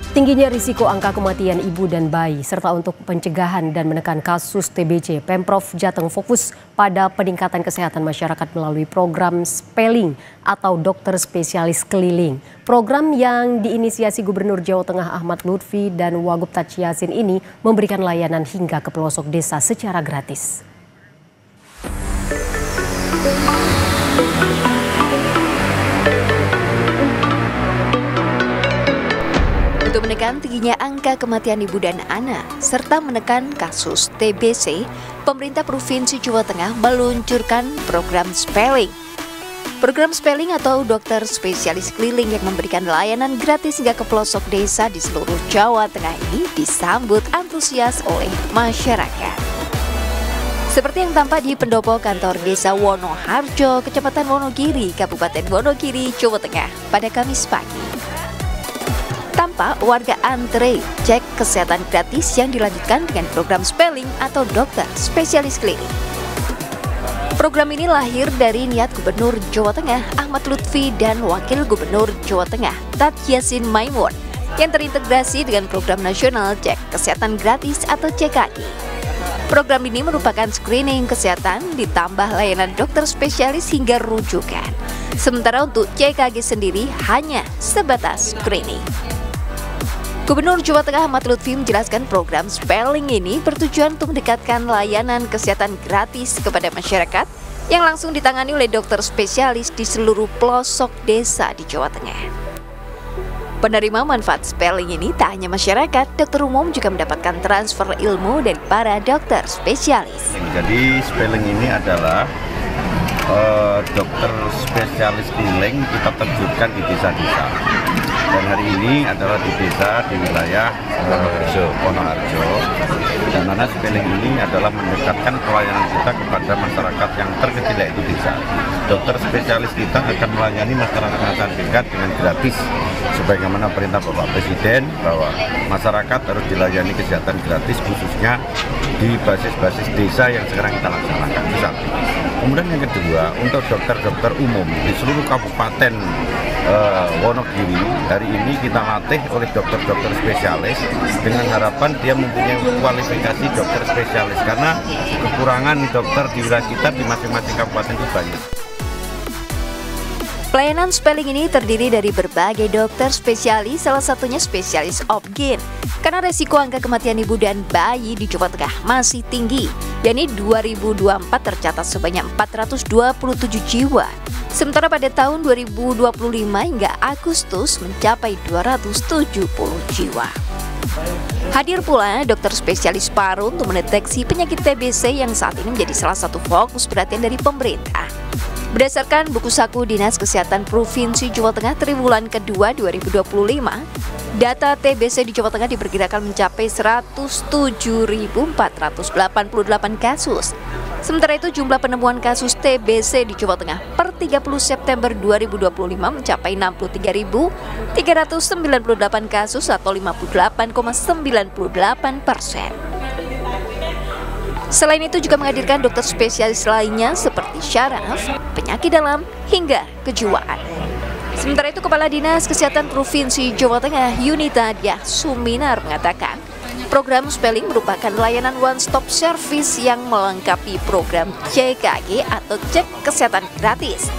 Tingginya risiko angka kematian ibu dan bayi, serta untuk pencegahan dan menekan kasus TBC, Pemprov Jateng fokus pada peningkatan kesehatan masyarakat melalui program Spelling atau dokter spesialis keliling. Program yang diinisiasi Gubernur Jawa Tengah Ahmad Lutfi dan Wagub Taci Yassin ini memberikan layanan hingga ke pelosok desa secara gratis. Untuk menekan tingginya angka kematian ibu dan anak, serta menekan kasus TBC, pemerintah Provinsi Jawa Tengah meluncurkan program Spelling. Program Spelling atau dokter spesialis keliling yang memberikan layanan gratis hingga ke pelosok desa di seluruh Jawa Tengah ini disambut antusias oleh masyarakat. Seperti yang tampak di pendopo kantor desa Wonoharjo, Kecamatan Wonogiri, Kabupaten Wonogiri, Jawa Tengah pada Kamis pagi. Tampak warga antre cek kesehatan gratis yang dilanjutkan dengan program Spelling atau dokter spesialis keliling. Program ini lahir dari niat Gubernur Jawa Tengah Ahmad Lutfi dan Wakil Gubernur Jawa Tengah Taci Yassin Maimun yang terintegrasi dengan program nasional cek kesehatan gratis atau CKG. Program ini merupakan screening kesehatan ditambah layanan dokter spesialis hingga rujukan. Sementara untuk CKG sendiri hanya sebatas screening. Gubernur Jawa Tengah Ahmad Lutfi menjelaskan program Spelling ini bertujuan untuk mendekatkan layanan kesehatan gratis kepada masyarakat yang langsung ditangani oleh dokter spesialis di seluruh pelosok desa di Jawa Tengah. Penerima manfaat Spelling ini tak hanya masyarakat, dokter umum juga mendapatkan transfer ilmu dari para dokter spesialis. Jadi Spelling ini adalah dokter spesialis keliling kita terjunkan di desa-desa. Dan hari ini adalah di desa di wilayah Wonoharjo, di mana Spelling ini adalah mendekatkan pelayanan kita kepada masyarakat yang terkecil yaitu desa. Dokter spesialis kita akan melayani masyarakat dekat dengan gratis, sebagaimana perintah Bapak Presiden bahwa masyarakat harus dilayani kesehatan gratis khususnya di basis-basis desa yang sekarang kita laksanakan. Kemudian yang kedua, untuk dokter-dokter umum di seluruh kabupaten Wonogiri, hari ini kita latih oleh dokter-dokter spesialis dengan harapan dia mempunyai kualifikasi dokter spesialis karena kekurangan dokter di wilayah kita di masing-masing kabupaten itu banyak. Pelayanan Spelling ini terdiri dari berbagai dokter spesialis, salah satunya spesialis obgyn. Karena resiko angka kematian ibu dan bayi di Jawa Tengah masih tinggi, yakni 2024 tercatat sebanyak 427 jiwa. Sementara pada tahun 2025 hingga Agustus mencapai 270 jiwa. Hadir pula dokter spesialis paru untuk mendeteksi penyakit TBC yang saat ini menjadi salah satu fokus perhatian dari pemerintah. Berdasarkan buku saku Dinas Kesehatan Provinsi Jawa Tengah triwulan kedua 2025, data TBC di Jawa Tengah diperkirakan mencapai 107.488 kasus. Sementara itu jumlah penemuan kasus TBC di Jawa Tengah per 30 September 2025 mencapai 63.398 kasus atau 58,98%. Selain itu juga menghadirkan dokter spesialis lainnya seperti syaraf, penyakit dalam, hingga kejiwaan. Sementara itu Kepala Dinas Kesehatan Provinsi Jawa Tengah Yunita Diah Suminar mengatakan, program Spelling merupakan layanan one-stop service yang melengkapi program CKG atau cek kesehatan gratis.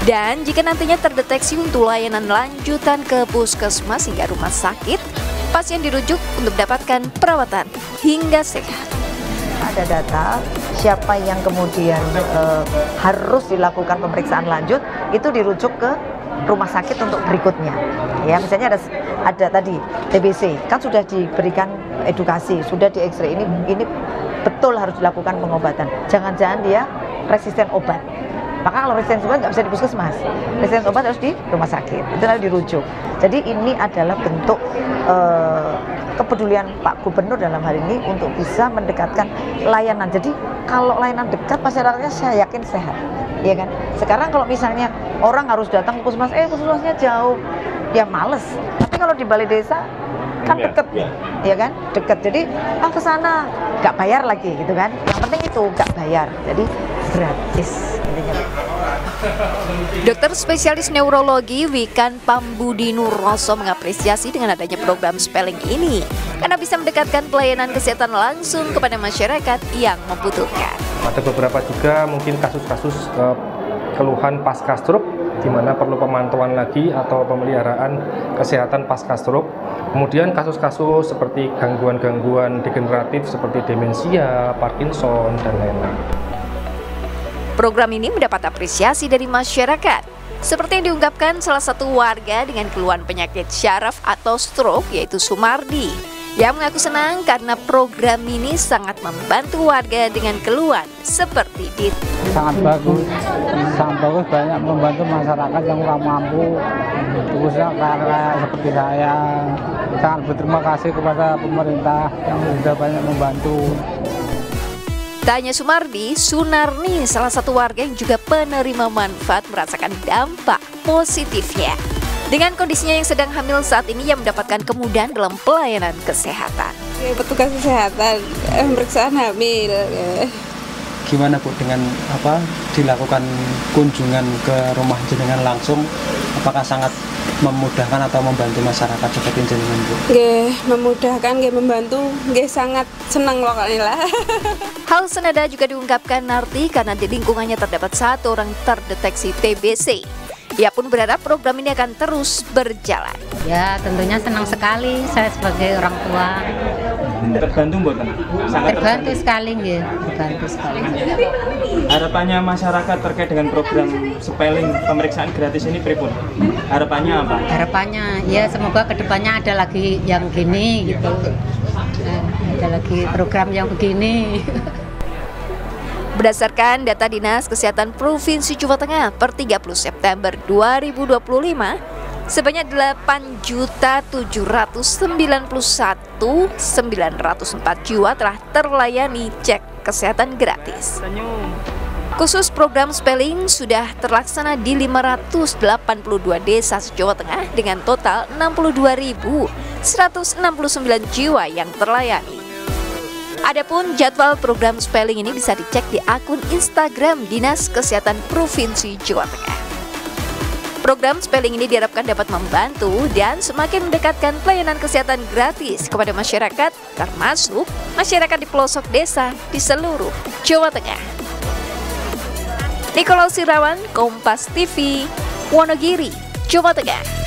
Dan jika nantinya terdeteksi untuk layanan lanjutan ke puskesmas hingga rumah sakit, pasien dirujuk untuk mendapatkan perawatan hingga sehat. Ada data siapa yang kemudian harus dilakukan pemeriksaan lanjut, itu dirujuk ke rumah sakit untuk berikutnya. Ya, misalnya ada tadi TBC, kan sudah diberikan edukasi, sudah di X-ray, ini betul harus dilakukan pengobatan. Jangan-jangan dia resisten obat. Maka kalau resisten obat nggak bisa di puskesmas, resisten obat harus di rumah sakit, itu harus dirujuk. Jadi ini adalah bentuk kepedulian Pak Gubernur dalam hal ini untuk bisa mendekatkan layanan. Jadi kalau layanan dekat, masyarakatnya saya yakin sehat, ya kan. Sekarang kalau misalnya orang harus datang ke puskesmas, puskesmasnya jauh, ya males. Tapi kalau di balai desa kan deket, ya kan, deket. Jadi ke sana nggak bayar lagi, gitu kan. Yang penting itu nggak bayar, jadi gratis intinya. Dokter spesialis neurologi Wikan Pambudi Nuroso mengapresiasi dengan adanya program spelling ini karena bisa mendekatkan pelayanan kesehatan langsung kepada masyarakat yang membutuhkan. Ada beberapa juga mungkin kasus-kasus keluhan pasca stroke di mana perlu pemantauan lagi atau pemeliharaan kesehatan pasca stroke. Kemudian kasus-kasus seperti gangguan-gangguan degeneratif seperti demensia, Parkinson, dan lain-lain. Program ini mendapat apresiasi dari masyarakat, seperti yang diungkapkan salah satu warga dengan keluhan penyakit syaraf atau stroke, yaitu Sumardi, yang mengaku senang karena program ini sangat membantu warga dengan keluhan seperti itu. Sangat bagus, banyak membantu masyarakat yang kurang mampu, khususnya karena seperti saya. Sangat berterima kasih kepada pemerintah yang sudah banyak membantu. Tak hanya Sumardi, Sunarni, salah satu warga yang juga penerima manfaat, merasakan dampak positifnya. Dengan kondisinya yang sedang hamil saat ini, ia mendapatkan kemudahan dalam pelayanan kesehatan. Petugas kesehatan pemeriksaan hamil. Gimana Bu dengan dilakukan kunjungan ke rumah jenengan langsung? Apakah sangat memudahkan atau membantu masyarakat seperti jenengan Bu? Nggih, memudahkan, nggih membantu, nggih sangat senang pokoknya lah. Hal senada juga diungkapkan Narti karena di lingkungannya terdapat 1 orang terdeteksi TBC. Ia pun berharap program ini akan terus berjalan. Ya, tentunya senang sekali saya sebagai orang tua. Terbantu mboten? Terbantu sekali, ya. Terbantu sekali. Harapannya masyarakat terkait dengan program spelling pemeriksaan gratis ini pripun? Harapannya apa? Harapannya ya semoga kedepannya ada lagi yang gini gitu. Ada lagi program yang begini. Berdasarkan data Dinas Kesehatan Provinsi Jawa Tengah per 30 September 2025, sebanyak 8.791.904 jiwa telah terlayani cek kesehatan gratis. Khusus program spelling sudah terlaksana di 582 desa se-Jawa Tengah dengan total 62.169 jiwa yang terlayani. Adapun jadwal program spelling ini bisa dicek di akun Instagram Dinas Kesehatan Provinsi Jawa Tengah. Program spelling ini diharapkan dapat membantu dan semakin mendekatkan pelayanan kesehatan gratis kepada masyarakat, termasuk masyarakat di pelosok desa di seluruh Jawa Tengah. Nikolaus Irawan, Kompas TV, Wonogiri, Jawa Tengah.